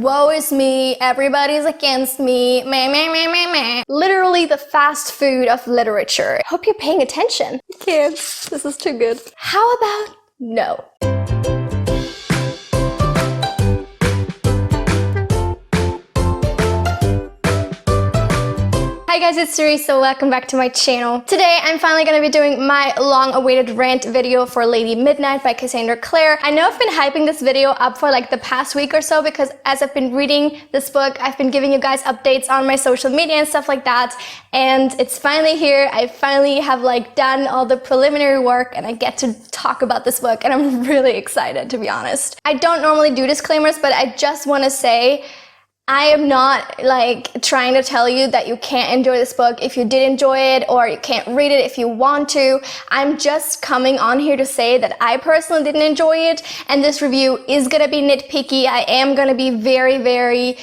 woe is me, everybody's against me, meh, meh, meh, meh, meh. Literally the fast food of literature. Hope you're paying attention. Kids, this is too good. How about no? Hi guys, it's Teresa. Welcome back to my channel. Today, I'm finally going to be doing my long-awaited rant video for Lady Midnight by Cassandra Clare. I know I've been hyping this video up for like the past week or so because as I've been reading this book, I've been giving you guys updates on my social media and stuff like that. And it's finally here. I finally have like done all the preliminary work and I get to talk about this book and I'm really excited, to be honest. I don't normally do disclaimers, but I just want to say I am not like trying to tell you that you can't enjoy this book if you did enjoy it, or you can't read it if you want to. I'm just coming on here to say that I personally didn't enjoy it, and this review is gonna be nitpicky. I am gonna be very,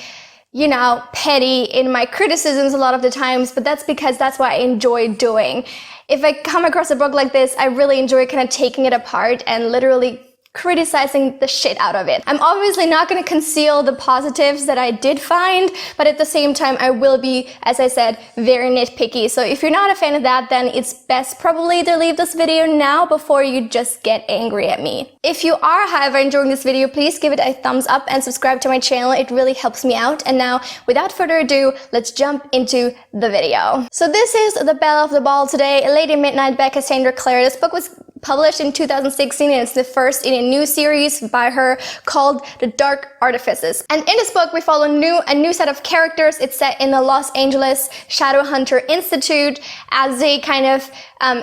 you know, petty in my criticisms a lot of the times, but that's because that's what I enjoy doing. If I come across a book like this, I really enjoy kind of taking it apart and literally criticizing the shit out of it. I'm obviously not going to conceal the positives that I did find, but at the same time I will be, as I said, very nitpicky. So if you're not a fan of that, then it's best probably to leave this video now before you just get angry at me. If you are, however, enjoying this video, please give it a thumbs up and subscribe to my channel. It really helps me out. And now, without further ado, let's jump into the video. So this is the belle of the ball today, Lady Midnight by Cassandra Clare. This book was published in 2016 and it's the first in a new series by her called The Dark Artifices. And in this book we follow a new set of characters. It's set in the Los Angeles Shadowhunter Institute as they kind of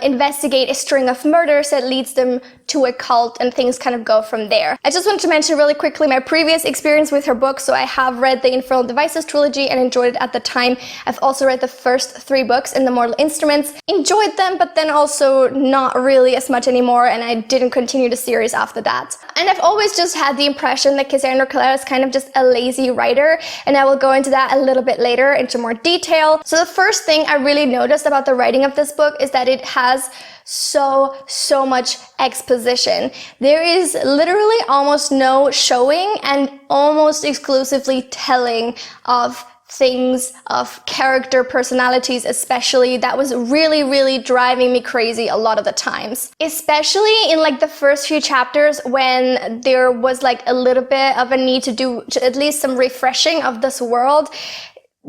investigate a string of murders that leads them to a cult, and things kind of go from there. I just wanted to mention really quickly my previous experience with her book. So I have read the Infernal Devices trilogy and enjoyed it at the time. I've also read the first 3 books in the Mortal Instruments, enjoyed them, but then also not really as much anymore, and I didn't continue the series after that. And I've always just had the impression that Cassandra Clare is kind of just a lazy writer, and I will go into that a little bit later into more detail. So the first thing I really noticed about the writing of this book is that it has so much exposition. There is literally almost no showing and almost exclusively telling of things, of character personalities especially. That was really driving me crazy a lot of the times. Especially in like the first few chapters when there was like a little bit of a need to do at least some refreshing of this world.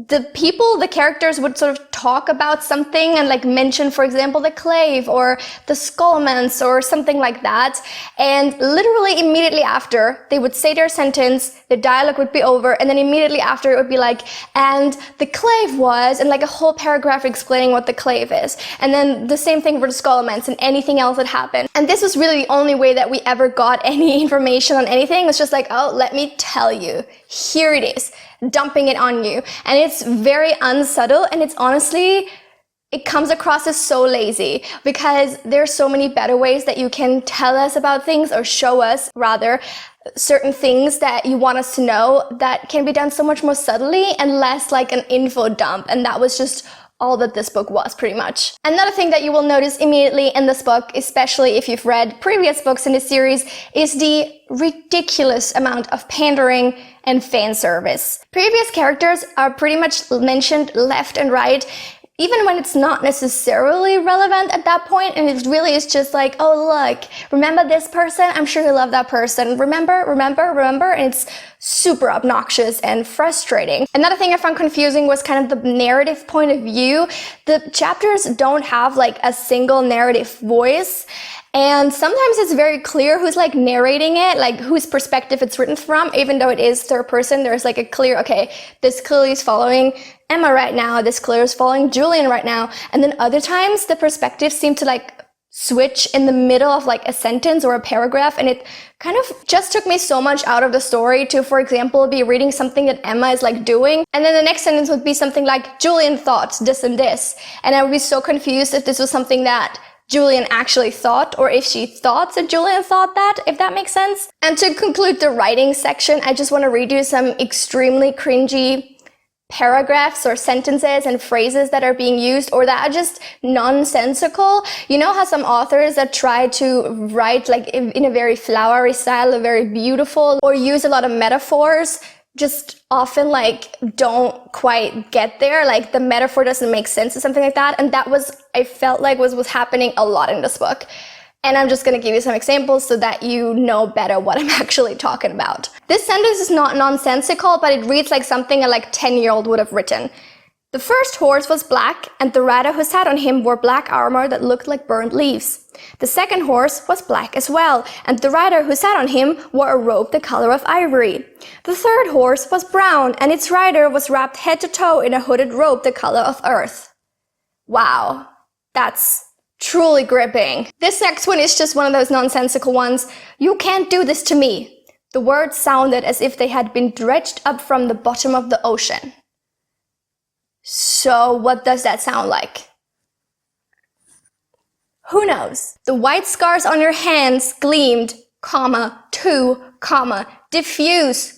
The characters would sort of talk about something and like mention, for example, the clave or the skullments or something like that. And literally immediately after, they would say their sentence, the dialogue would be over, and then immediately after it would be like, and the clave was, and like a whole paragraph explaining what the clave is. And then the same thing for the skullments and anything else that happened. And this was really the only way that we ever got any information on anything. It was just like, oh, let me tell you, here it is. Dumping it on you. And it's very unsubtle, and it's honestly, it comes across as so lazy because there's so many better ways that you can tell us about things, or show us rather, certain things that you want us to know that can be done so much more subtly and less like an info dump. And that was just all that this book was, pretty much. Another thing that you will notice immediately in this book, especially if you've read previous books in the series, is the ridiculous amount of pandering and fan service. Previous characters are pretty much mentioned left and right, even when it's not necessarily relevant at that point, and it really is just like, oh look, remember this person? I'm sure you love that person. Remember? And it's super obnoxious and frustrating. Another thing I found confusing was kind of the narrative point of view. The chapters don't have like a single narrative voice, and sometimes it's very clear who's like narrating it, like whose perspective it's written from, even though it is third person. There's like a clear, okay, this clearly is following Emma right now, this clearly is following Julian right now. And then other times the perspectives seem to like switch in the middle of like a sentence or a paragraph, and it kind of just took me so much out of the story to, for example, be reading something that Emma is like doing, and then the next sentence would be something like, Julian thought this and this, and I would be so confused if this was something that Julian actually thought, or if she thought that Julian thought that, if that makes sense. And to conclude the writing section, I just want to read you some extremely cringy paragraphs or sentences and phrases that are being used or that are just nonsensical. You know how some authors that try to write like in a very flowery style, a very beautiful, or use a lot of metaphors? just often like don't quite get there, like the metaphor doesn't make sense or something like that. And that was, I felt like was happening a lot in this book. And I'm just going to give you some examples so that you know better what I'm actually talking about. This sentence is not nonsensical, but it reads like something a 10-year-old would have written. The first horse was black, and the rider who sat on him wore black armor that looked like burnt leaves. The second horse was black as well, and the rider who sat on him wore a robe the color of ivory. The third horse was brown, and its rider was wrapped head to toe in a hooded robe the color of earth. Wow, that's truly gripping. This next one is just one of those nonsensical ones. You can't do this to me. The words sounded as if they had been dredged up from the bottom of the ocean. So what does that sound like? Who knows? The white scars on your hands gleamed, diffuse,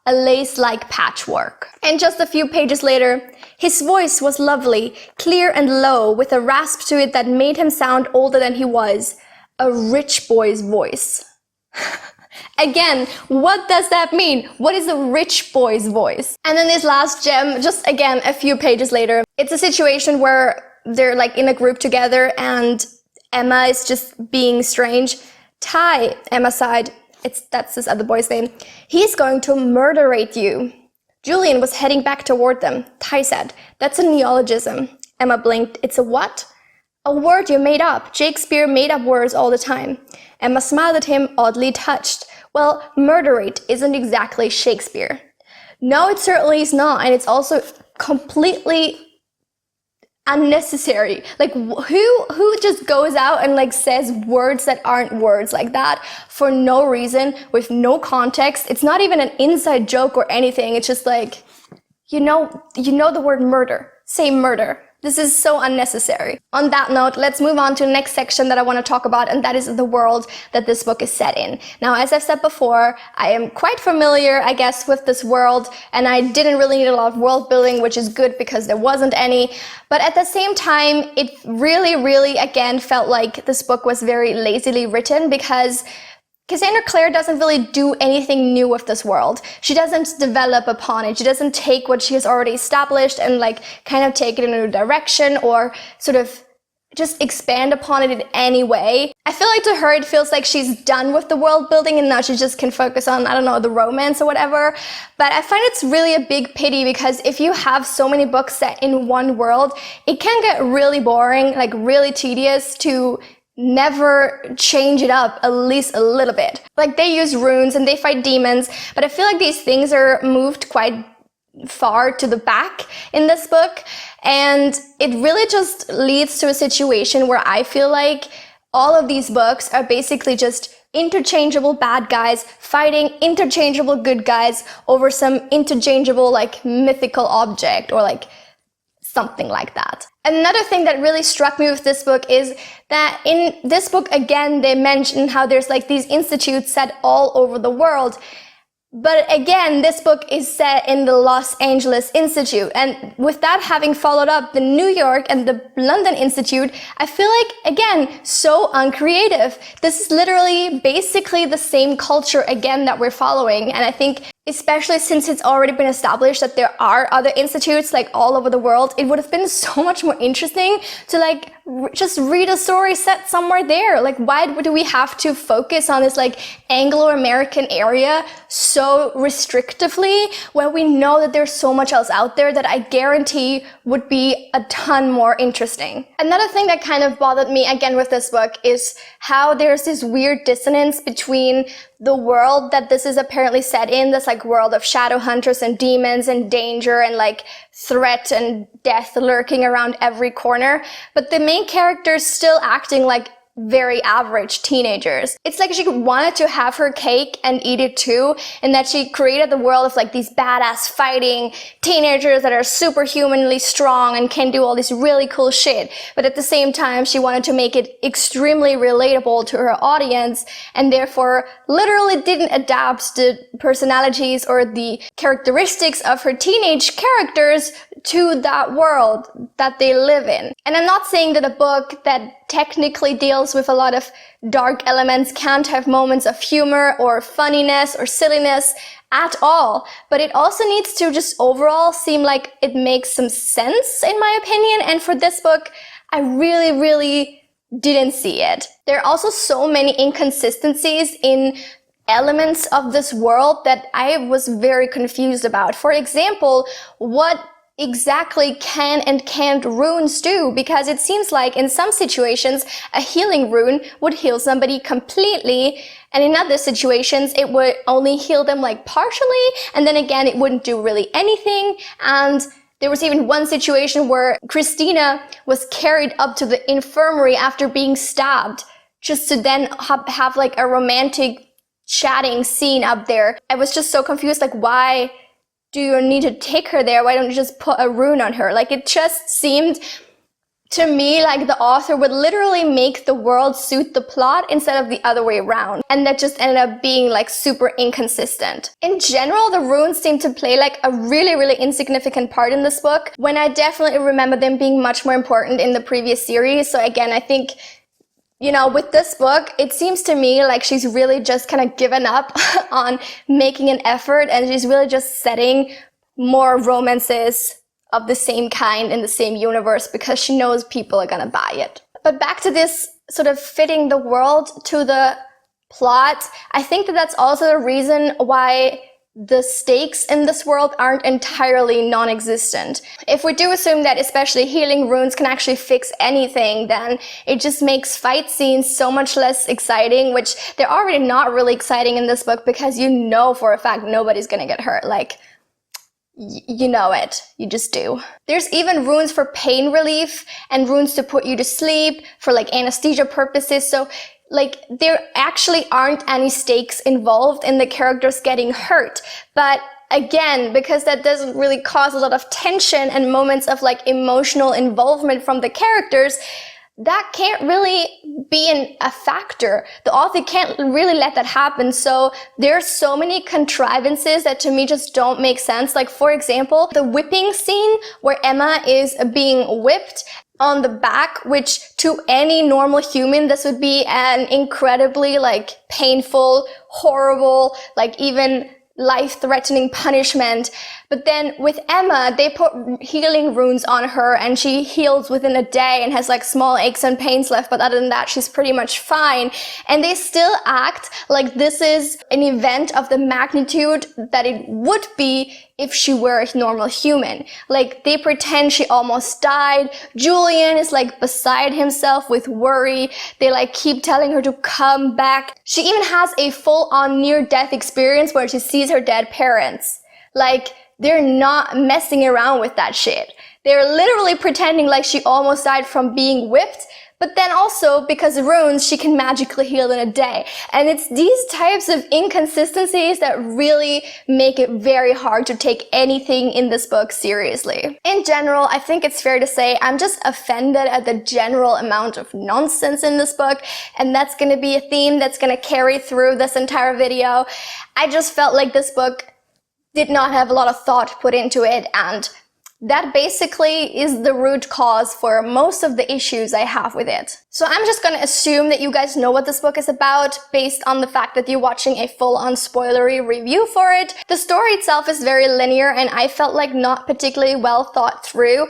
a lace-like patchwork. And just a few pages later, his voice was lovely, clear and low, with a rasp to it that made him sound older than he was. A rich boy's voice. Again, what does that mean? What is a rich boy's voice? And then this last gem, just again, a few pages later, it's a situation where they're like in a group together and Emma is just being strange. Ty, Emma sighed. That's this other boy's name. He's going to murderate you. Julian was heading back toward them. Ty said, that's a neologism. Emma blinked. It's a what? A word you made up. Shakespeare made up words all the time. Emma smiled at him, oddly touched. Well, murderate isn't exactly Shakespeare. No, it certainly is not, and it's also completely unnecessary. Like, who just goes out and like says words that aren't words like that for no reason, with no context? It's not even an inside joke or anything. It's just like, you know the word murder. Say murder. This is so unnecessary. On that note, let's move on to the next section that I want to talk about, and that is the world that this book is set in. Now, as I've said before, I am quite familiar, I guess, with this world, and I didn't really need a lot of world building, which is good because there wasn't any. But at the same time, it really, again, felt like this book was very lazily written because Cassandra Clare doesn't really do anything new with this world. She doesn't develop upon it. She doesn't take what she has already established and like kind of take it in a new direction or sort of just expand upon it in any way. I feel like to her it feels like she's done with the world building and now she just can focus on, I don't know, the romance or whatever. But I find it's really a big pity because if you have so many books set in one world, it can get really boring, like really tedious to never change it up at least a little bit. Like they use runes and they fight demons, but I feel like these things are moved quite far to the back in this book, and it really just leads to a situation where I feel like all of these books are basically just interchangeable bad guys fighting interchangeable good guys over some interchangeable like mythical object or like something like that. Another thing that really struck me with this book is that in this book, again, they mention how there's like these institutes set all over the world. But again, this book is set in the Los Angeles Institute. And with that having followed up the New York and the London Institute, I feel like, again, so uncreative. This is literally basically the same culture again that we're following. And I think especially since it's already been established that there are other institutes like all over the world, it would have been so much more interesting to like just read a story set somewhere there. Like, why do we have to focus on this like Anglo-American area so restrictively when we know that there's so much else out there that I guarantee would be a ton more interesting? Another thing that kind of bothered me again with this book is how there's this weird dissonance between the world that this is apparently set in, this like world of shadow hunters and demons and danger and like threat and death lurking around every corner, but the main characters still acting like very average teenagers. It's like she wanted to have her cake and eat it too, and that she created the world of like these badass fighting teenagers that are superhumanly strong and can do all this really cool shit. But at the same time, she wanted to make it extremely relatable to her audience, and therefore literally didn't adapt the personalities or the characteristics of her teenage characters to that world that they live in. And I'm not saying that a book that technically deals with a lot of dark elements can't have moments of humor or funniness or silliness at all, but it also needs to just overall seem like it makes some sense, in my opinion. And for this book, I really didn't see it. There are also so many inconsistencies in elements of this world that I was very confused about. For example, what exactly can and can't runes do? Because it seems like in some situations a healing rune would heal somebody completely, and in other situations it would only heal them like partially, and then again it wouldn't do really anything. And there was even one situation where Christina was carried up to the infirmary after being stabbed, just to then have like a romantic chatting scene up there. I was just so confused, like, why do you need to take her there? Why don't you just put a rune on her? Like, it just seemed to me like the author would literally make the world suit the plot instead of the other way around. And that just ended up being like super inconsistent. In general, the runes seem to play like a really insignificant part in this book, when I definitely remember them being much more important in the previous series. So again, I think, you know, with this book, it seems to me like she's really just kind of given up on making an effort, and she's really just setting more romances of the same kind in the same universe because she knows people are gonna buy it. But back to this sort of fitting the world to the plot, I think that that's also the reason why the stakes in this world aren't entirely non-existent. If we do assume that especially healing runes can actually fix anything, then it just makes fight scenes so much less exciting, which they're already not really exciting in this book because you know for a fact nobody's gonna get hurt. Like, you know it. You just do. There's even runes for pain relief and runes to put you to sleep for like anesthesia purposes. So like, there actually aren't any stakes involved in the characters getting hurt. But again, because that doesn't really cause a lot of tension and moments of like emotional involvement from the characters, that can't really be a factor. The author can't really let that happen. So there's so many contrivances that to me just don't make sense. Like, for example, the whipping scene where Emma is being whipped on the back, which to any normal human, this would be an incredibly like painful, horrible, like even life-threatening punishment. But then with Emma, they put healing runes on her and she heals within a day and has like small aches and pains left, but other than that, she's pretty much fine. And they still act like this is an event of the magnitude that it would be if she were a normal human. Like, they pretend she almost died. Julian is like beside himself with worry. They like keep telling her to come back. She even has a full-on near-death experience where she sees her dead parents. Like, they're not messing around with that shit. They're literally pretending like she almost died from being whipped, but then also, because of runes, she can magically heal in a day. And it's these types of inconsistencies that really make it very hard to take anything in this book seriously. In general, I think it's fair to say I'm just offended at the general amount of nonsense in this book, and that's gonna be a theme that's gonna carry through this entire video. I just felt like this book did not have a lot of thought put into it, and that basically is the root cause for most of the issues I have with it. So I'm just gonna assume that you guys know what this book is about based on the fact that you're watching a full-on spoilery review for it. The story itself is very linear and I felt like not particularly well thought through.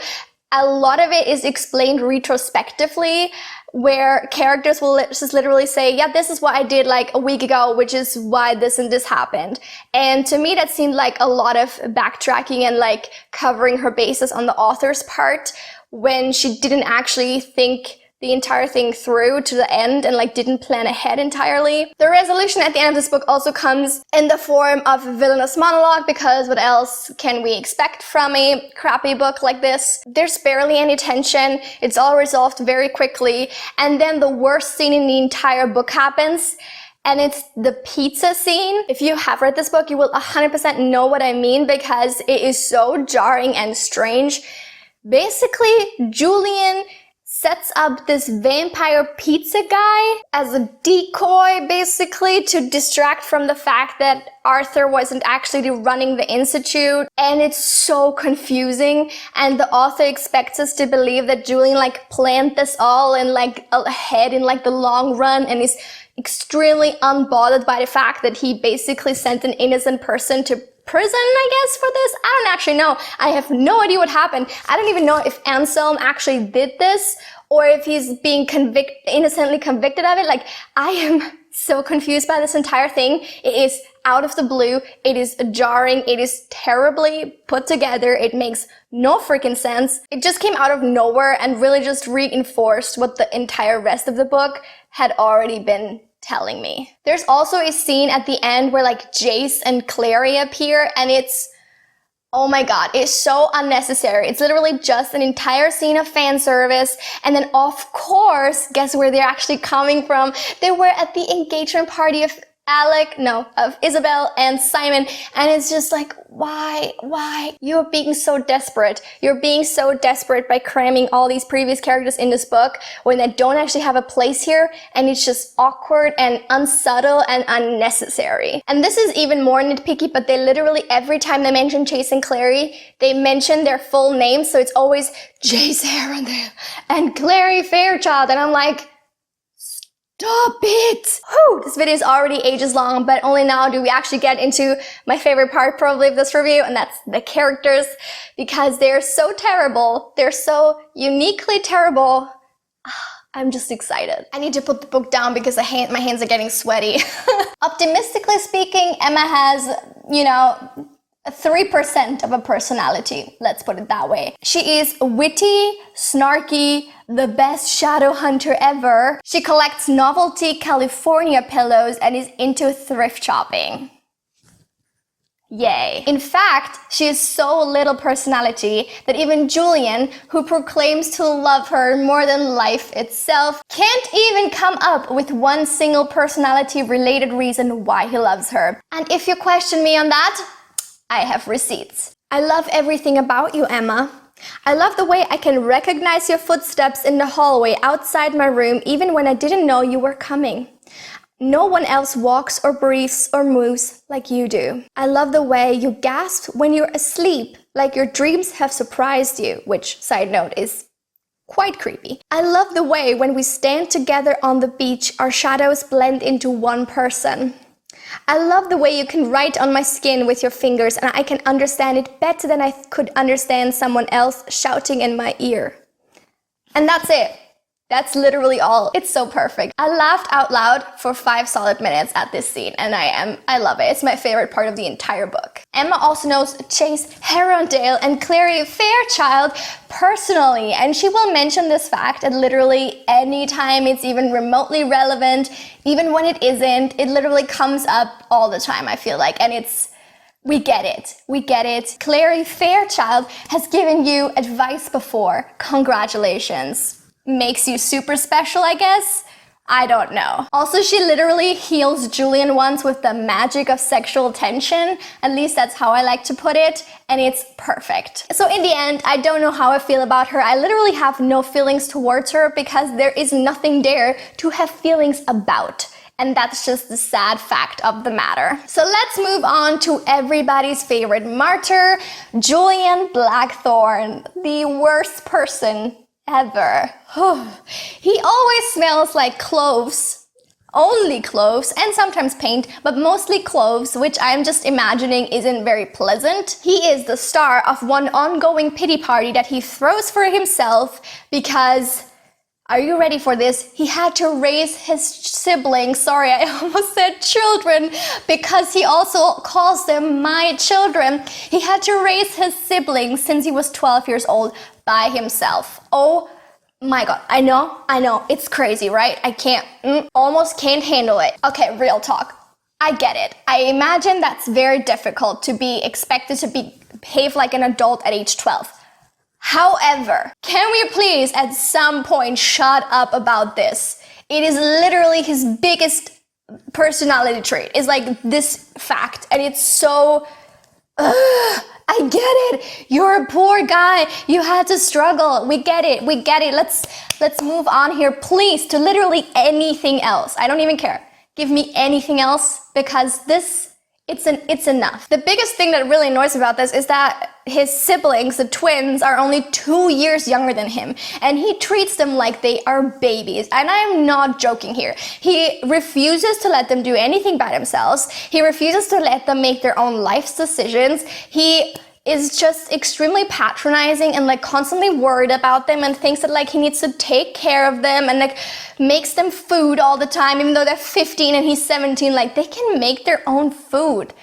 A lot of it is explained retrospectively, where characters will just literally say, yeah, this is what I did like a week ago, which is why this and this happened. And to me, that seemed like a lot of backtracking and like covering her bases on the author's part when she didn't actually think the entire thing through to the end and like didn't plan ahead entirely. The resolution at the end of this book also comes in the form of a villainous monologue, because what else can we expect from a crappy book like this? There's barely any tension, it's all resolved very quickly, and then the worst scene in the entire book happens, and it's the pizza scene. If you have read this book, you will 100% know what I mean, because it is so jarring and strange. Basically, Julian sets up this vampire pizza guy as a decoy, basically, to distract from the fact that Arthur wasn't actually running the institute. And it's so confusing. And the author expects us to believe that Julian like planned this all and like ahead in like the long run, and is extremely unbothered by the fact that he basically sent an innocent person to prison, I guess, for this. I don't actually know. I have no idea what happened. I don't even know if Anselm actually did this or if he's being innocently convicted of it. Like, I am so confused by this entire thing. It is out of the blue. It is jarring. It is terribly put together. It makes no freaking sense. It just came out of nowhere and really just reinforced what the entire rest of the book had already been telling me. There's also a scene at the end where like Jace and Clary appear, and it's, oh my god, it's so unnecessary. It's literally just an entire scene of fan service. And then of course, guess where they're actually coming from? They were at the engagement party of Isabel and Simon, and it's just like, why? You're being so desperate. You're being so desperate by cramming all these previous characters in this book when they don't actually have a place here, and it's just awkward and unsubtle and unnecessary. And this is even more nitpicky, but they literally, every time they mention Jace and Clary, they mention their full names, so it's always Jace Arundel and Clary Fairchild, and I'm like, stop it! Whew, this video is already ages long, but only now do we actually get into my favorite part probably of this review, and that's the characters, because they're so terrible. They're so uniquely terrible. I'm just excited. I need to put the book down because my hands are getting sweaty. Optimistically speaking, Emma has, 3% of a personality, let's put it that way. She is witty, snarky, the best shadow hunter ever. She collects novelty California pillows and is into thrift shopping. Yay. In fact, she has so little personality that even Julian, who proclaims to love her more than life itself, can't even come up with one single personality-related reason why he loves her. And if you question me on that, I have receipts. I love everything about you, Emma. I love the way I can recognize your footsteps in the hallway outside my room even when I didn't know you were coming. No one else walks or breathes or moves like you do. I love the way you gasp when you're asleep, like your dreams have surprised you, which, side note, is quite creepy. I love the way when we stand together on the beach, our shadows blend into one person. I love the way you can write on my skin with your fingers and I can understand it better than I could understand someone else shouting in my ear. And that's it. That's literally all. It's so perfect. I laughed out loud for 5 solid minutes at this scene, and I love it. It's my favorite part of the entire book. Emma also knows Jace Arundel and Clary Fairchild personally, and she will mention this fact at literally any time it's even remotely relevant, even when it isn't. It literally comes up all the time, I feel like, and we get it. We get it. Clary Fairchild has given you advice before. Congratulations. Makes you super special, I guess? I don't know. Also, she literally heals Julian once with the magic of sexual tension. At least that's how I like to put it. And it's perfect. So in the end, I don't know how I feel about her. I literally have no feelings towards her because there is nothing there to have feelings about. And that's just the sad fact of the matter. So let's move on to everybody's favorite martyr, Julian Blackthorn, the worst person ever. He always smells like cloves, only cloves, and sometimes paint, but mostly cloves, which I'm just imagining isn't very pleasant. He is the star of one ongoing pity party that he throws for himself because, are you ready for this? He had to raise his siblings, sorry, I almost said children, because he also calls them my children. He had to raise his siblings since he was 12 years old by himself. Oh my god, I know, it's crazy, right? I almost can't handle it. Okay, real talk. I get it. I imagine that's very difficult to be expected to behave like an adult at age 12. However, can we please at some point shut up about this? It is literally his biggest personality trait, is like this fact, and it's so... I it. You're a poor guy. You had to struggle. We get it. We get it. Let's move on here, please, to literally anything else. I don't even care. Give me anything else, because it's enough. The biggest thing that really annoys me about this is that his siblings, the twins, are only 2 years younger than him, and he treats them like they are babies. And I'm not joking here. He refuses to let them do anything by themselves. He refuses to let them make their own life's decisions. He is just extremely patronizing and like constantly worried about them and thinks that like he needs to take care of them and like makes them food all the time, even though they're 15 and he's 17. Like, they can make their own food.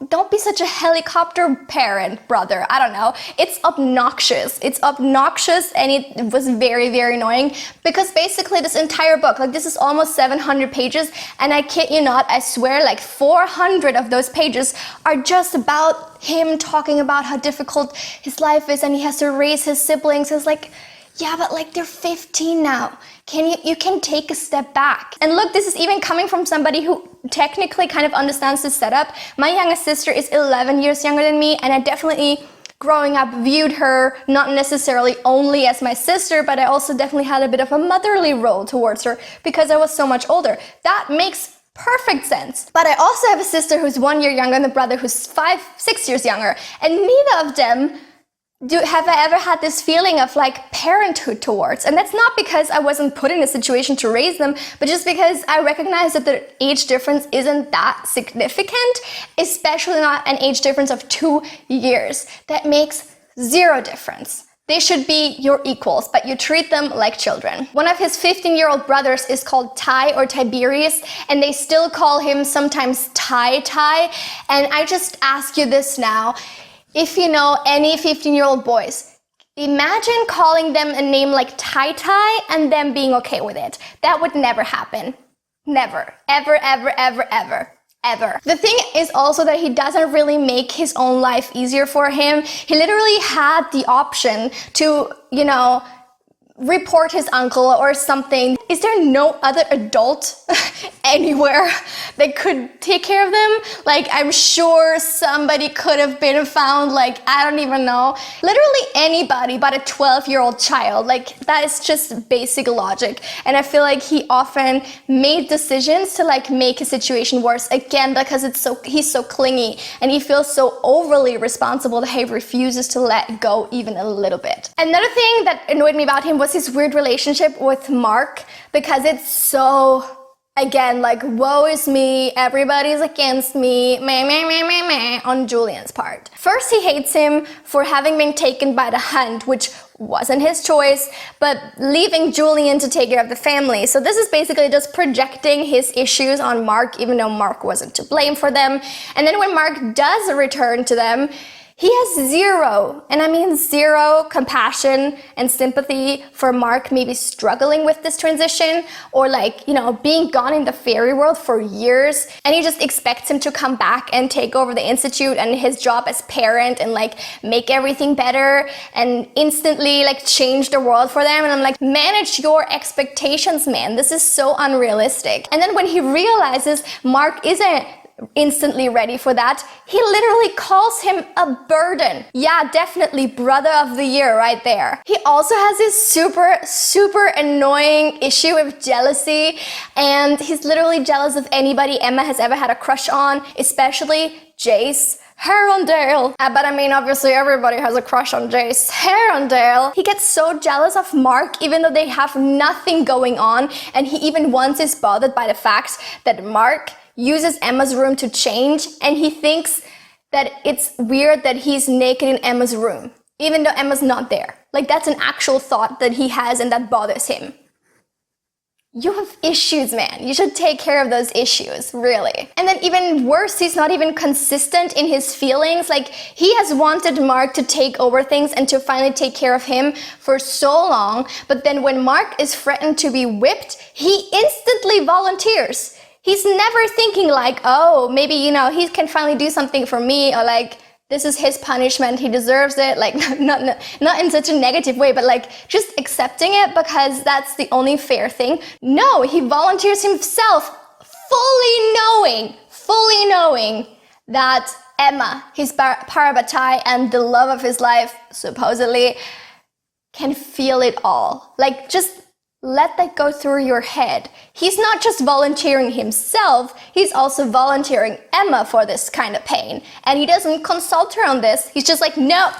Don't be such a helicopter parent, brother. I don't know. It's obnoxious. It's obnoxious, and it was very, very annoying, because basically this entire book, like, this is almost 700 pages, and I kid you not, I swear, like 400 of those pages are just about him talking about how difficult his life is, and he has to raise his siblings. It's like, yeah, but like, they're 15 now. You can take a step back. And look, this is even coming from somebody who technically kind of understands the setup. My youngest sister is 11 years younger than me, and I definitely, growing up, viewed her not necessarily only as my sister, but I also definitely had a bit of a motherly role towards her because I was so much older. That makes perfect sense. But I also have a sister who's 1 year younger and a brother who's 5-6 years younger, and neither of them have I ever had this feeling of like parenthood towards. And that's not because I wasn't put in a situation to raise them, but just because I recognize that the age difference isn't that significant, especially not an age difference of 2 years. That makes zero difference. They should be your equals, but you treat them like children. One of his 15-year-old brothers is called Ty or Tiberius, and they still call him sometimes Ty. And I just ask you this now. If you know any 15-year-old boys, imagine calling them a name like Tai and them being okay with it. That would never happen. Never. Ever, ever, ever, ever. Ever. The thing is also that he doesn't really make his own life easier for him. He literally had the option to, report his uncle or something. Is there no other adult anywhere that could take care of them? Like, I'm sure somebody could have been found, like, I don't even know. Literally anybody but a 12-year-old child. Like, that is just basic logic. And I feel like he often made decisions to like make his situation worse, again, because he's so clingy and he feels so overly responsible that he refuses to let go even a little bit. Another thing that annoyed me about him was his weird relationship with Mark, because it's so, again, like, woe is me, everybody's against me, meh, on Julian's part. First, he hates him for having been taken by the hunt, which wasn't his choice, but leaving Julian to take care of the family. So this is basically just projecting his issues on Mark, even though Mark wasn't to blame for them. And then when Mark does return to them, he has zero, and I mean zero, compassion and sympathy for Mark maybe struggling with this transition, or like, being gone in the fairy world for years, and he just expects him to come back and take over the institute and his job as parent and like make everything better and instantly like change the world for them. And I'm like, manage your expectations, man. This is so unrealistic. And then when he realizes Mark isn't instantly ready for that, he literally calls him a burden. Yeah, definitely brother of the year right there. He also has this super annoying issue with jealousy, and he's literally jealous of anybody Emma has ever had a crush on, especially Jace Herondale. But I mean, obviously everybody has a crush on Jace Herondale. He gets so jealous of Mark even though they have nothing going on, and he even once is bothered by the fact that Mark uses Emma's room to change, and he thinks that it's weird that he's naked in Emma's room, even though Emma's not there. Like, that's an actual thought that he has and that bothers him. You have issues, man. You should take care of those issues, really. And then even worse, he's not even consistent in his feelings. Like, he has wanted Mark to take over things and to finally take care of him for so long, but then when Mark is threatened to be whipped, he instantly volunteers. He's never thinking like, oh, maybe, he can finally do something for me, or like, this is his punishment, he deserves it. Like, not in such a negative way, but like just accepting it because that's the only fair thing. No, he volunteers himself, fully knowing that Emma, his Parabatai and the love of his life, supposedly, can feel it all. Like, just let that go through your head. He's not just volunteering himself, he's also volunteering Emma for this kind of pain. And he doesn't consult her on this. He's just like, no,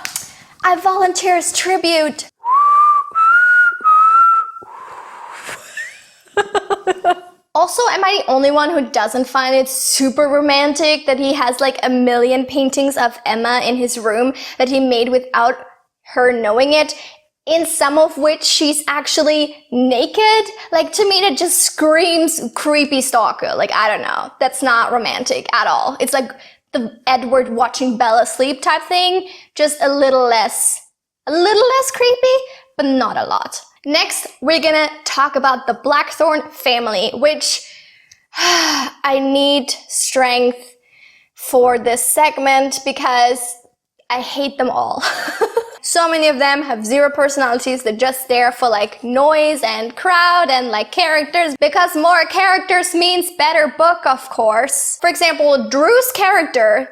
I volunteer as tribute. Also, am I the only one who doesn't find it super romantic that he has like a million paintings of Emma in his room that he made without her knowing it? In some of which she's actually naked? Like, to me that just screams creepy stalker. Like, I don't know. That's not romantic at all. It's like the Edward watching Bella sleep type thing, just a little less creepy, but not a lot. Next, we're gonna talk about the Blackthorn family, which I need strength for this segment because I hate them all. So many of them have zero personalities. They're just there for like noise and crowd and like characters, because more characters means better book, of course. For example, Drew's character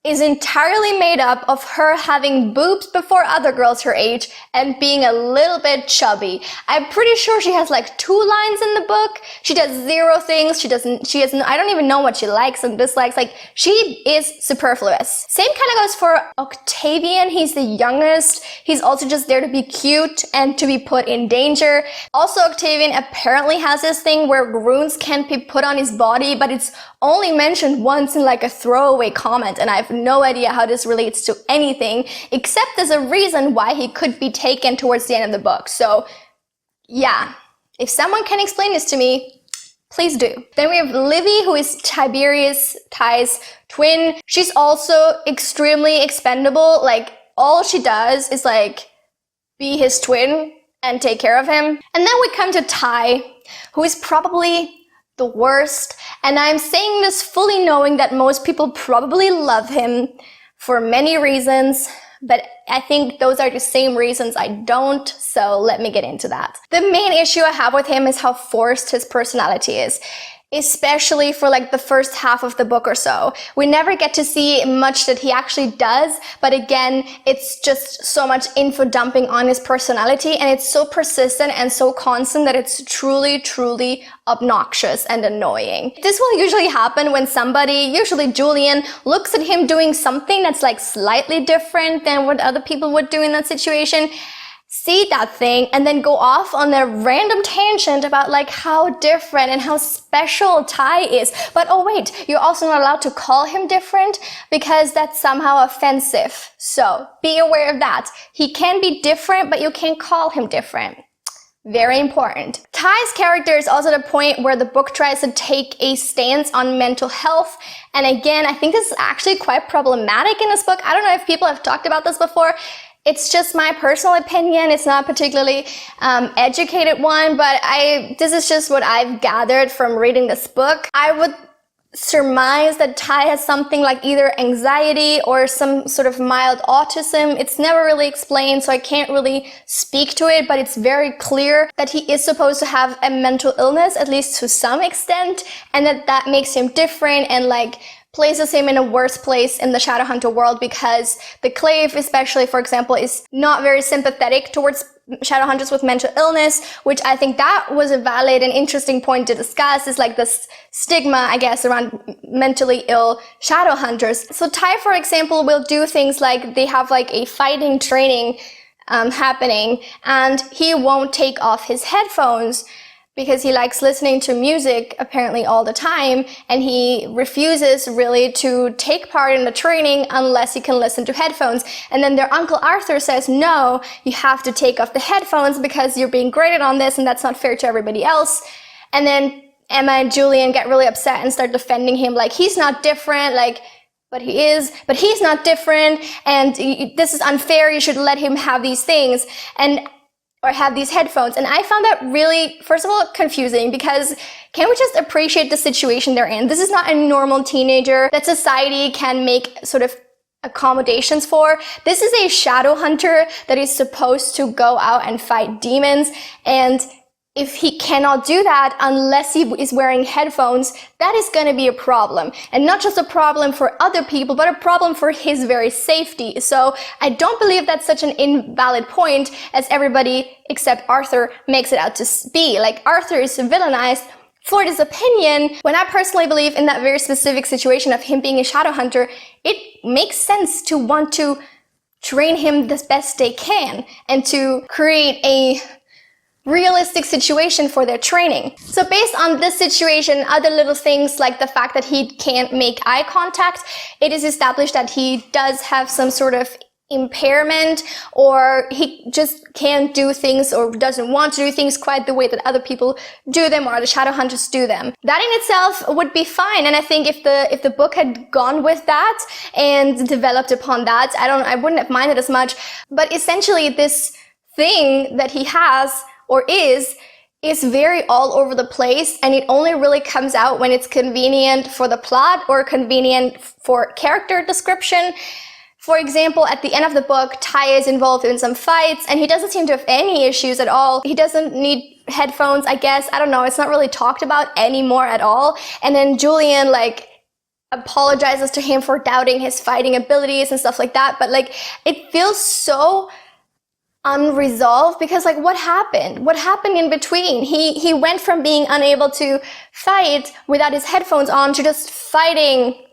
is entirely made up of her having boobs before other girls her age and being a little bit chubby. I'm pretty sure she has like 2 lines in the book. She does 0 things. I don't even know what she likes and dislikes. Like, she is superfluous. Same kind of goes for Octavian. He's the youngest. He's also just there to be cute and to be put in danger. Also, Octavian apparently has this thing where runes can't be put on his body, but it's only mentioned once in like a throwaway comment, and I have no idea how this relates to anything, except there's a reason why he could be taken towards the end of the book. So yeah, if someone can explain this to me, please do. Then we have Livy, who is Ty's twin. She's also extremely expendable. Like, all she does is like be his twin and take care of him. And then we come to Ty, who is probably the worst, and I'm saying this fully knowing that most people probably love him for many reasons, but I think those are the same reasons I don't, so let me get into that. The main issue I have with him is how forced his personality is, especially for like the first half of the book or so. We never get to see much that he actually does, but again, it's just so much info dumping on his personality, and it's so persistent and so constant that it's truly, truly obnoxious and annoying. This will usually happen when somebody, usually Julian, looks at him doing something that's like slightly different than what other people would do in that situation, see that thing, and then go off on a random tangent about like how different and how special Ty is. But oh wait, you're also not allowed to call him different because that's somehow offensive. So be aware of that. He can be different, but you can't call him different. Very important. Ty's character is also the point where the book tries to take a stance on mental health. And again, I think this is actually quite problematic in this book. I don't know if people have talked about this before. It's just my personal opinion. It's not a particularly educated one, but this is just what I've gathered from reading this book. I would surmise that Ty has something like either anxiety or some sort of mild autism. It's never really explained, so I can't really speak to it, but it's very clear that he is supposed to have a mental illness, at least to some extent, and that makes him different and like places him in a worse place in the Shadowhunter world, because the Clave, especially, for example, is not very sympathetic towards Shadowhunters with mental illness, which I think that was a valid and interesting point to discuss, is like this stigma, I guess, around mentally ill Shadowhunters. So Ty, for example, will do things like they have like a fighting training happening, and he won't take off his headphones because he likes listening to music apparently all the time, and he refuses really to take part in the training unless he can listen to headphones. And then their Uncle Arthur says, no, you have to take off the headphones because you're being graded on this and that's not fair to everybody else. And then Emma and Julian get really upset and start defending him like he's not different, like, but he is, but he's not different, and this is unfair, you should let him have these things. Or have these headphones. And I found that really, first of all, confusing, because can't we just appreciate the situation they're in? This is not a normal teenager that society can make sort of accommodations for. This is a shadow hunter that is supposed to go out and fight demons, and if he cannot do that unless he is wearing headphones, that is going to be a problem. And not just a problem for other people, but a problem for his very safety. So I don't believe that's such an invalid point as everybody except Arthur makes it out to be. Like, Arthur is villainized for this opinion, when I personally believe in that very specific situation of him being a shadow hunter, it makes sense to want to train him the best they can and to create a realistic situation for their training. So based on this situation, other little things like the fact that he can't make eye contact, it is established that he does have some sort of impairment, or he just can't do things or doesn't want to do things quite the way that other people do them or the shadow hunters do them. That in itself would be fine, and I think if the book had gone with that and developed upon that, I wouldn't have minded as much. But essentially this thing that he has or is very all over the place, and it only really comes out when it's convenient for the plot or convenient for character description. For example, at the end of the book, Ty is involved in some fights, and he doesn't seem to have any issues at all. He doesn't need headphones, I guess. I don't know. It's not really talked about anymore at all. And then Julian, like, apologizes to him for doubting his fighting abilities and stuff like that. But, like, it feels so unresolved because, like, what happened? What happened in between? He went from being unable to fight without his headphones on to just fighting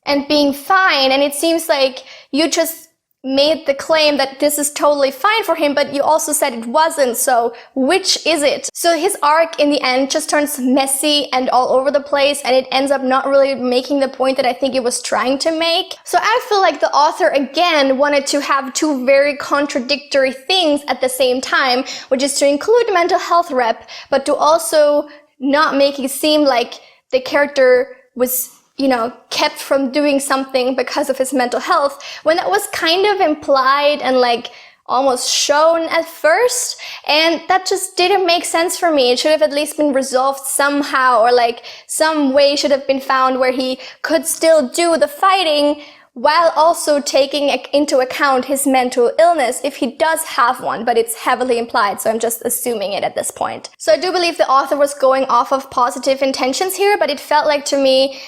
and being fine, and it seems like you just made the claim that this is totally fine for him, but you also said it wasn't, so which is it? So his arc in the end just turns messy and all over the place, and it ends up not really making the point that I think it was trying to make. So I feel like the author again wanted to have two very contradictory things at the same time, which is to include mental health rep, but to also not make it seem like the character was, you know, kept from doing something because of his mental health, when that was kind of implied and like almost shown at first, and that just didn't make sense for me. It should have at least been resolved somehow, or like some way should have been found where he could still do the fighting while also taking into account his mental illness, if he does have one, but it's heavily implied, so I'm just assuming it at this point. So I do believe the author was going off of positive intentions here, but it felt like to me,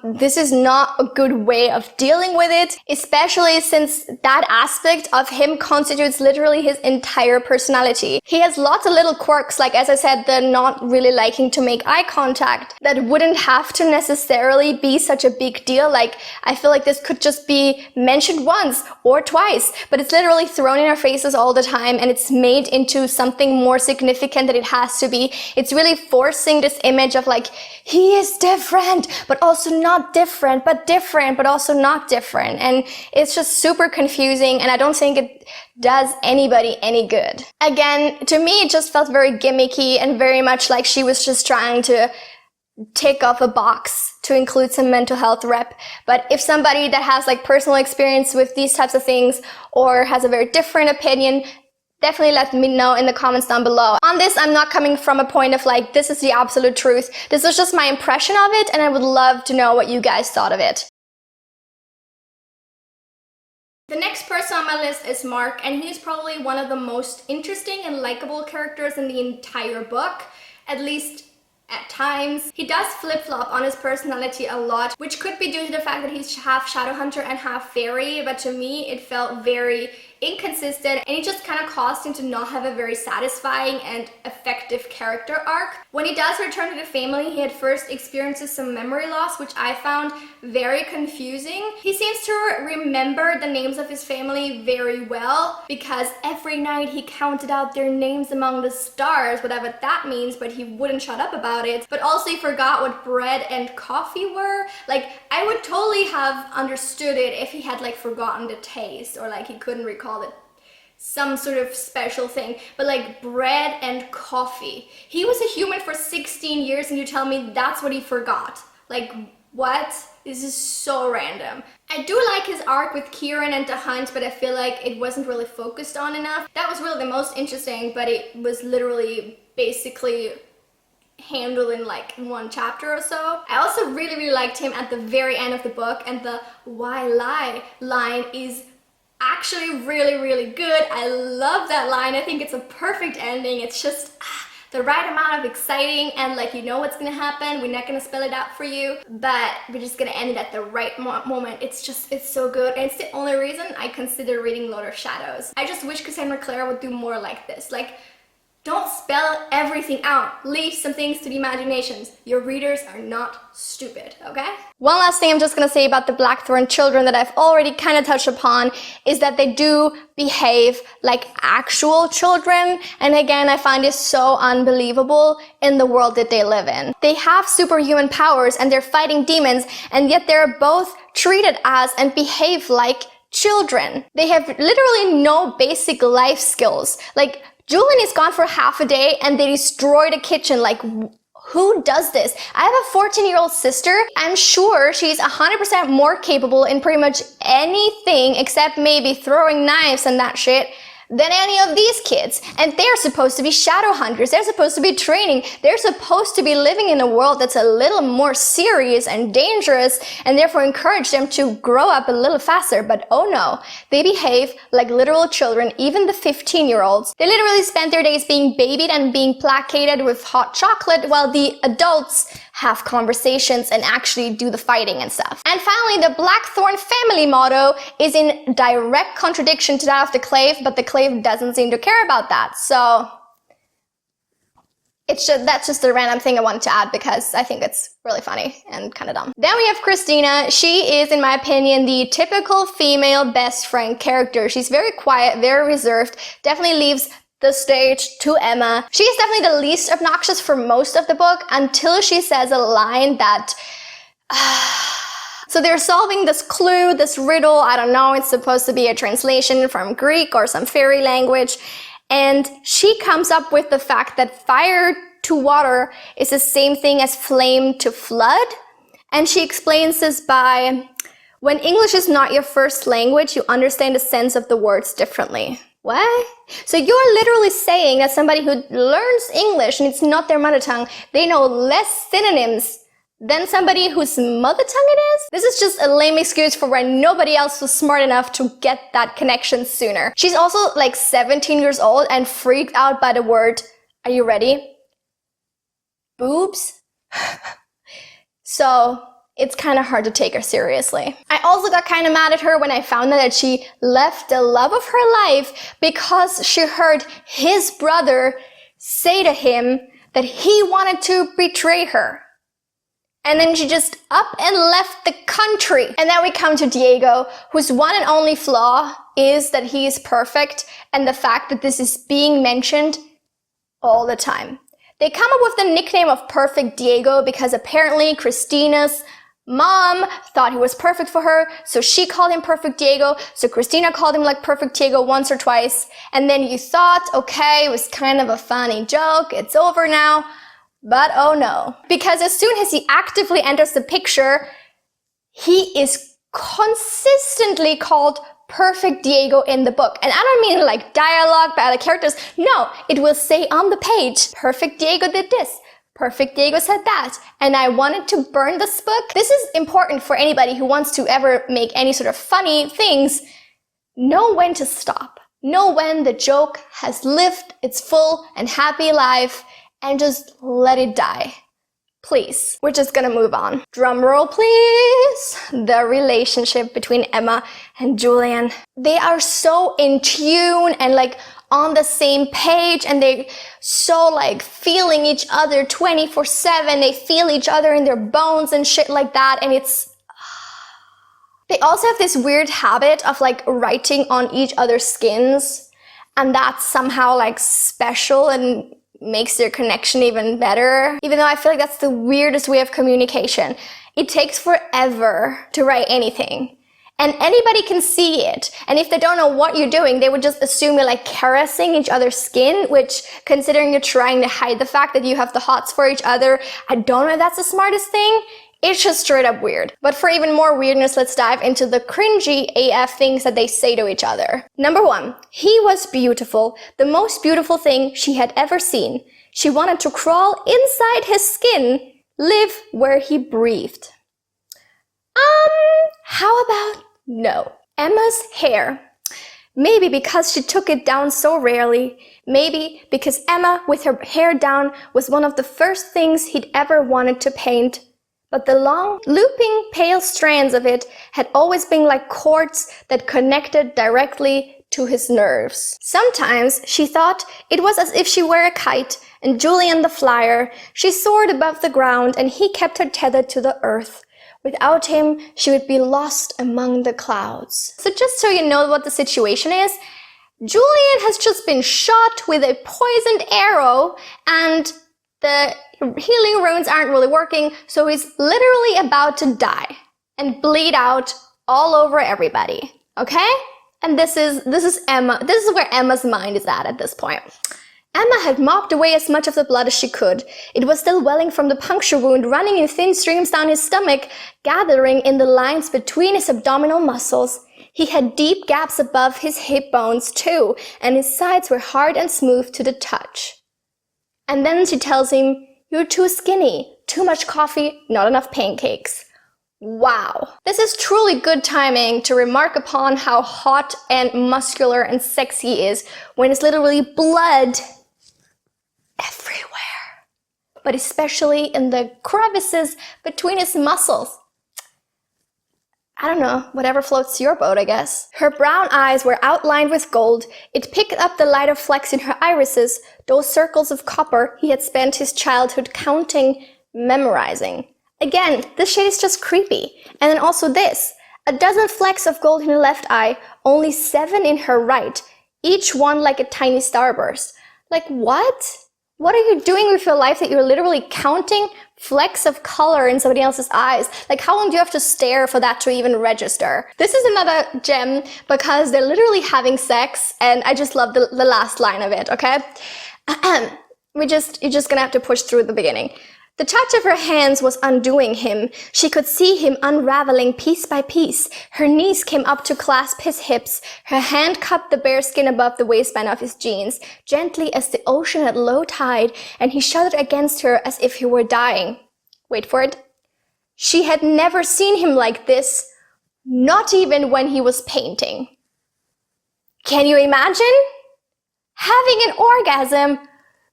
this is not a good way of dealing with it, especially since that aspect of him constitutes literally his entire personality. He has lots of little quirks, like as I said, the not really liking to make eye contact, that wouldn't have to necessarily be such a big deal. Like, I feel like this could just be mentioned once or twice, but it's literally thrown in our faces all the time, and it's made into something more significant than it has to be. It's really forcing this image of like, he is different, but also not different, but also not different. And it's just super confusing, and I don't think it does anybody any good. Again, to me, it just felt very gimmicky and very much like she was just trying to tick off a box to include some mental health rep. But if somebody that has like personal experience with these types of things or has a very different opinion, definitely let me know in the comments down below. On this, I'm not coming from a point of like, this is the absolute truth. This was just my impression of it, and I would love to know what you guys thought of it. The next person on my list is Mark, and he's probably one of the most interesting and likable characters in the entire book, at least at times. He does flip-flop on his personality a lot, which could be due to the fact that he's half Shadowhunter and half Fairy, but to me it felt very inconsistent, and it just kind of caused him to not have a very satisfying and effective character arc. When he does return to the family, he at first experiences some memory loss, which I found very confusing. He seems to remember the names of his family very well, because every night he counted out their names among the stars, whatever that means, but he wouldn't shut up about it. But also he forgot what bread and coffee were. Like, I would totally have understood it if he had like forgotten the taste, or like he couldn't recall it, some sort of special thing. But like bread and coffee, he was a human for 16 years and you tell me that's what he forgot? Like, what? This is so random. I do like his arc with Kieran and the hunt, but I feel like it wasn't really focused on enough. That was really the most interesting, but it was literally basically handled in like one chapter or so. I also really liked him at the very end of the book, and the "why lie" line is actually really good. I love that line. I think it's a perfect ending. It's just the right amount of exciting and like you know what's gonna happen. We're not gonna spell it out for you, but we're just gonna end it at the right moment. It's so good, and it's the only reason I consider reading Lord of Shadows. I just wish Cassandra Clare would do more like this. Like, don't spell everything out. Leave some things to the imaginations. Your readers are not stupid, okay? One last thing I'm just gonna say about the Blackthorn children that I've already kind of touched upon is that they do behave like actual children. And again, I find it so unbelievable in the world that they live in. They have superhuman powers and they're fighting demons, and yet they're both treated as and behave like children. They have literally no basic life skills. Like, Julian is gone for half a day and they destroyed a kitchen. Like, who does this? I have a 14-year-old sister. I'm sure she's 100% more capable in pretty much anything except maybe throwing knives and that shit than any of these kids. And they're supposed to be shadow hunters. They're supposed to be training. They're supposed to be living in a world that's a little more serious and dangerous, and therefore encourage them to grow up a little faster. But oh no, they behave like literal children, even the 15-year-olds. They literally spend their days being babied and being placated with hot chocolate while the adults have conversations and actually do the fighting and stuff. And finally, the Blackthorn family motto is in direct contradiction to that of the Clave, but the Clave doesn't seem to care about that. So that's just a random thing I wanted to add because I think it's really funny and kind of dumb. Then we have Christina. She is, in my opinion, the typical female best friend character. She's very quiet, very reserved, definitely leaves the stage to Emma. She is definitely the least obnoxious for most of the book until she says a line that so they're solving this clue, this riddle. I don't know, it's supposed to be a translation from Greek or some fairy language, and she comes up with the fact that fire to water is the same thing as flame to flood. And she explains this by, when English is not your first language, you understand the sense of the words differently. What? So you're literally saying that somebody who learns English and it's not their mother tongue, they know less synonyms than somebody whose mother tongue it is? This is just a lame excuse for why nobody else was smart enough to get that connection sooner. She's also like 17 years old and freaked out by the word, are you ready? Boobs? So it's kind of hard to take her seriously. I also got kind of mad at her when I found out that she left the love of her life because she heard his brother say to him that he wanted to betray her. And then she just up and left the country. And then we come to Diego, whose one and only flaw is that he is perfect, and the fact that this is being mentioned all the time. They come up with the nickname of Perfect Diego because apparently Christina's mom thought he was perfect for her, so she called him Perfect Diego. So Christina called him like Perfect Diego once or twice. And then you thought, okay, it was kind of a funny joke, it's over now. But oh no. Because as soon as he actively enters the picture, he is consistently called Perfect Diego in the book. And I don't mean like dialogue by other characters. No, it will say on the page, Perfect Diego did this. Perfect Diego said that, and I wanted to burn this book. This is important for anybody who wants to ever make any sort of funny things. Know when to stop. Know when the joke has lived its full and happy life, and just let it die. Please. We're just gonna move on. Drum roll, please. The relationship between Emma and Julian. They are so in tune and like on the same page, and they're so like feeling each other 24/7. They feel each other in their bones and shit like that, and it's... They also have this weird habit of like writing on each other's skins, and that's somehow like special and makes their connection even better. Even though I feel like that's the weirdest way of communication. It takes forever to write anything. And anybody can see it. And if they don't know what you're doing, they would just assume you're like caressing each other's skin, which, considering you're trying to hide the fact that you have the hots for each other, I don't know if that's the smartest thing. It's just straight up weird. But for even more weirdness, let's dive into the cringy AF things that they say to each other. Number 1, he was beautiful, the most beautiful thing she had ever seen. She wanted to crawl inside his skin, live where he breathed. How about no? Emma's hair Maybe because she took it down so rarely. Maybe because Emma, with her hair down, was one of the first things he'd ever wanted to paint. But the long, looping, pale strands of it had always been like cords that connected directly to his nerves. Sometimes she thought it was as if she were a kite, and Julian the flyer. She soared above the ground, and he kept her tethered to the earth. Without him, she would be lost among the clouds. So just so you know what the situation is, Julian has just been shot with a poisoned arrow, and the healing runes aren't really working, so he's literally about to die and bleed out all over everybody, okay? And this is Emma. This is where Emma's mind is at this point. Emma had mopped away as much of the blood as she could. It was still welling from the puncture wound, running in thin streams down his stomach, gathering in the lines between his abdominal muscles. He had deep gaps above his hip bones too, and his sides were hard and smooth to the touch. And then she tells him, "You're too skinny, too much coffee, not enough pancakes." Wow. This is truly good timing to remark upon how hot and muscular and sexy he is when it's literally blood everywhere, but especially in the crevices between his muscles. I don't know, whatever floats your boat, I guess. Her brown eyes were outlined with gold. It picked up the lighter flecks in her irises, those circles of copper he had spent his childhood counting, memorizing. Again, this shade is just creepy. And then also this, a dozen flecks of gold in her left eye, only 7 in her right, each one like a tiny starburst. Like what? What are you doing with your life that you're literally counting flecks of color in somebody else's eyes? Like, how long do you have to stare for that to even register? This is another gem because they're literally having sex, and I just love the last line of it, okay? You're just gonna have to push through the beginning. The touch of her hands was undoing him. She could see him unraveling piece by piece. Her knees came up to clasp his hips. Her hand cupped the bare skin above the waistband of his jeans, gently as the ocean at low tide, and he shuddered against her as if he were dying. Wait for it. She had never seen him like this, not even when he was painting. Can you imagine? Having an orgasm,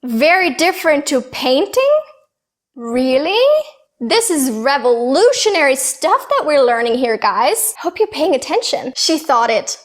very different to painting? Really? This is revolutionary stuff that we're learning here, guys. Hope you're paying attention. She thought it.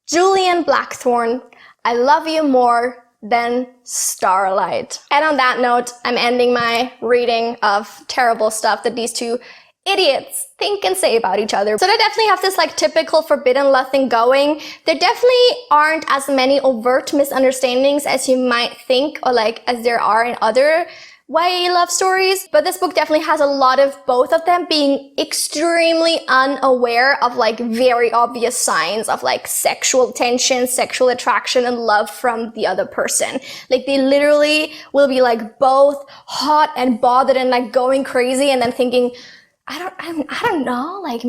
Julian Blackthorn, I love you more than starlight. And on that note, I'm ending my reading of terrible stuff that these two idiots think and say about each other. So they definitely have this like typical forbidden love thing going. There definitely aren't as many overt misunderstandings as you might think, or like as there are in other YA love stories, but this book definitely has a lot of both of them being extremely unaware of like very obvious signs of like sexual tension, sexual attraction, and love from the other person. Like they literally will be like both hot and bothered and like going crazy, and then thinking, I don't know, like,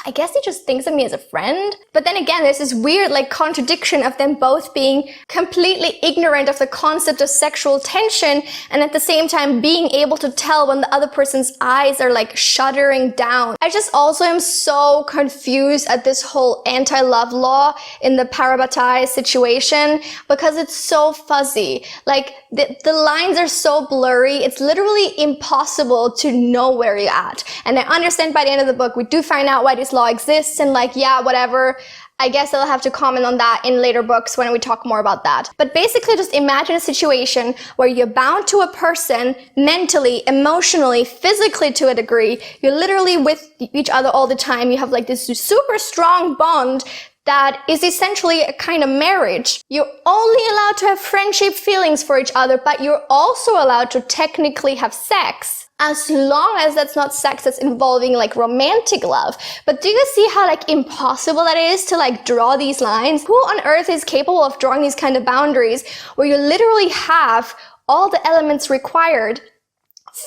I guess he just thinks of me as a friend. But then again, there's this weird like contradiction of them both being completely ignorant of the concept of sexual tension, and at the same time being able to tell when the other person's eyes are like shuddering down. I just also am so confused at this whole anti-love law in the Parabatai situation, because it's so fuzzy. Like the lines are so blurry, it's literally impossible to know where you're at. And I understand by the end of the book, we do find out why this law exists, and like, yeah, whatever. I guess I'll have to comment on that in later books when we talk more about that. But basically just imagine a situation where you're bound to a person mentally, emotionally, physically to a degree. You're literally with each other all the time. You have like this super strong bond that is essentially a kind of marriage. You're only allowed to have friendship feelings for each other, but you're also allowed to technically have sex, as long as that's not sex that's involving like romantic love. But do you see how like impossible that is to like draw these lines? Who on earth is capable of drawing these kind of boundaries where you literally have all the elements required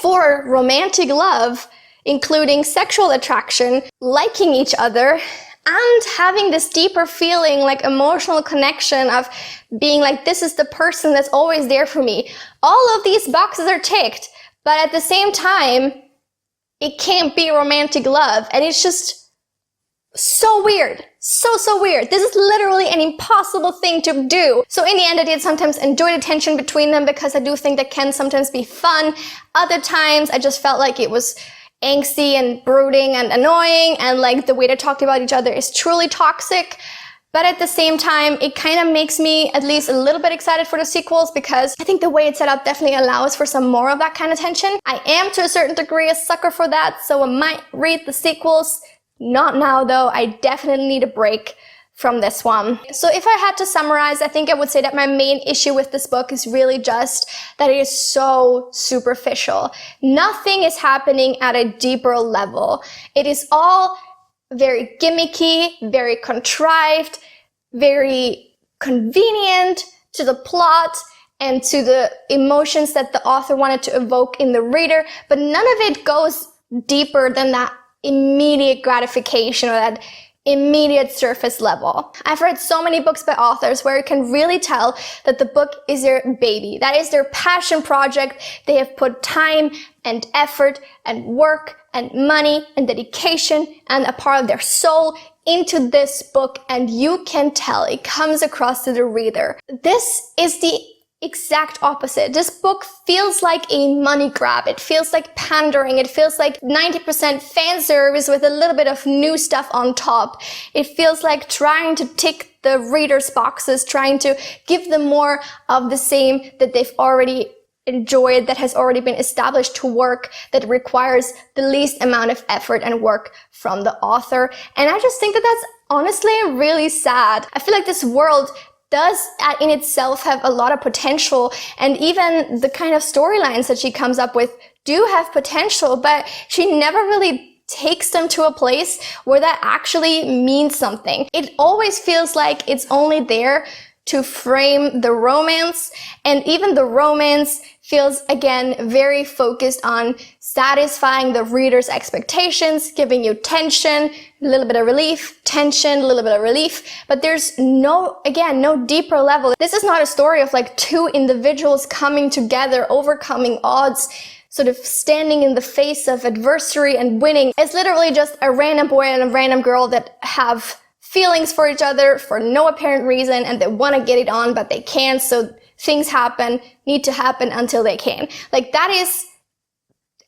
for romantic love, including sexual attraction, liking each other, and having this deeper feeling, like emotional connection of being like, this is the person that's always there for me. All of these boxes are ticked, but at the same time, it can't be romantic love. And it's just, So weird. So weird. This is literally an impossible thing to do. So in the end, I did sometimes enjoy the tension between them because I do think that can sometimes be fun. Other times, I just felt like it was angsty and brooding and annoying, and like the way they talked about each other is truly toxic. But at the same time, it kind of makes me at least a little bit excited for the sequels because I think the way it's set up definitely allows for some more of that kind of tension. I am to a certain degree a sucker for that, so I might read the sequels. Not now though, I definitely need a break from this one. So if I had to summarize, I think I would say that my main issue with this book is really just that it is so superficial. Nothing is happening at a deeper level. It is all very gimmicky, very contrived, very convenient to the plot and to the emotions that the author wanted to evoke in the reader, but none of it goes deeper than that immediate gratification or that immediate surface level. I've read so many books by authors where you can really tell that the book is their baby. That is their passion project. They have put time and effort and work and money and dedication and a part of their soul into this book, and you can tell it comes across to the reader. This is the exact opposite. This book feels like a money grab. It feels like pandering. It feels like 90% fan service with a little bit of new stuff on top. It feels like trying to tick the reader's boxes, trying to give them more of the same that they've already enjoyed, that has already been established to work, that requires the least amount of effort and work from the author. And I just think that that's honestly really sad. I feel like this world does in itself have a lot of potential, and even the kind of storylines that she comes up with do have potential, but she never really takes them to a place where that actually means something. It always feels like it's only there to frame the romance, and even the romance feels, again, very focused on satisfying the reader's expectations, giving you tension, a little bit of relief, tension, a little bit of relief, but there's no deeper level. This is not a story of like two individuals coming together, overcoming odds, sort of standing in the face of adversity and winning. It's literally just a random boy and a random girl that have feelings for each other for no apparent reason, and they want to get it on, but they can't, so things need to happen until they can. Like, that is,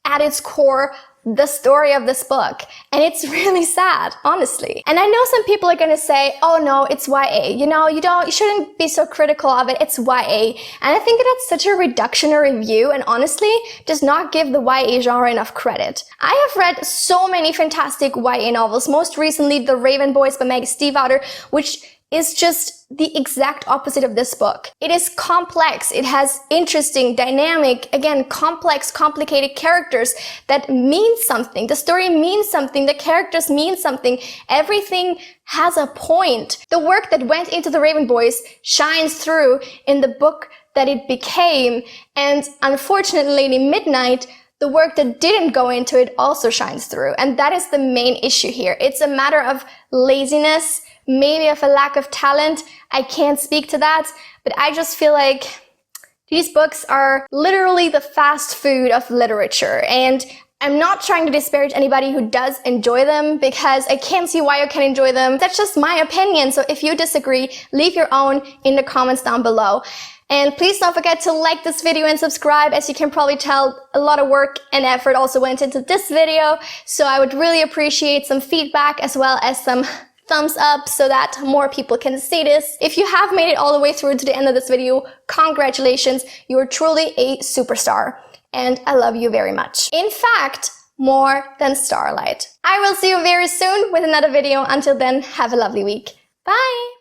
at its core, the story of this book. And it's really sad, honestly. And I know some people are gonna say, oh no, it's YA. You know, you shouldn't be so critical of it. It's YA. And I think that that's such a reductionary view, and honestly, does not give the YA genre enough credit. I have read so many fantastic YA novels, most recently The Raven Boys by Maggie Stiefvater, which is just the exact opposite of this book. It is complex. It has interesting, dynamic, again, complex, complicated characters that mean something. The story means something. The characters mean something. Everything has a point. The work that went into The Raven Boys shines through in the book that it became. And unfortunately, Lady Midnight, the work that didn't go into it also shines through. And that is the main issue here. It's a matter of laziness, maybe of a lack of talent. I can't speak to that, but I just feel like these books are literally the fast food of literature, and I'm not trying to disparage anybody who does enjoy them, because I can't see why you can enjoy them. That's just my opinion, so if you disagree, leave your own in the comments down below. And please don't forget to like this video and subscribe. As you can probably tell, a lot of work and effort also went into this video, so I would really appreciate some feedback as well as some thumbs up so that more people can see this. If you have made it all the way through to the end of this video, congratulations, you are truly a superstar, and I love you very much. In fact, more than Starlight. I will see you very soon with another video. Until then, have a lovely week. Bye!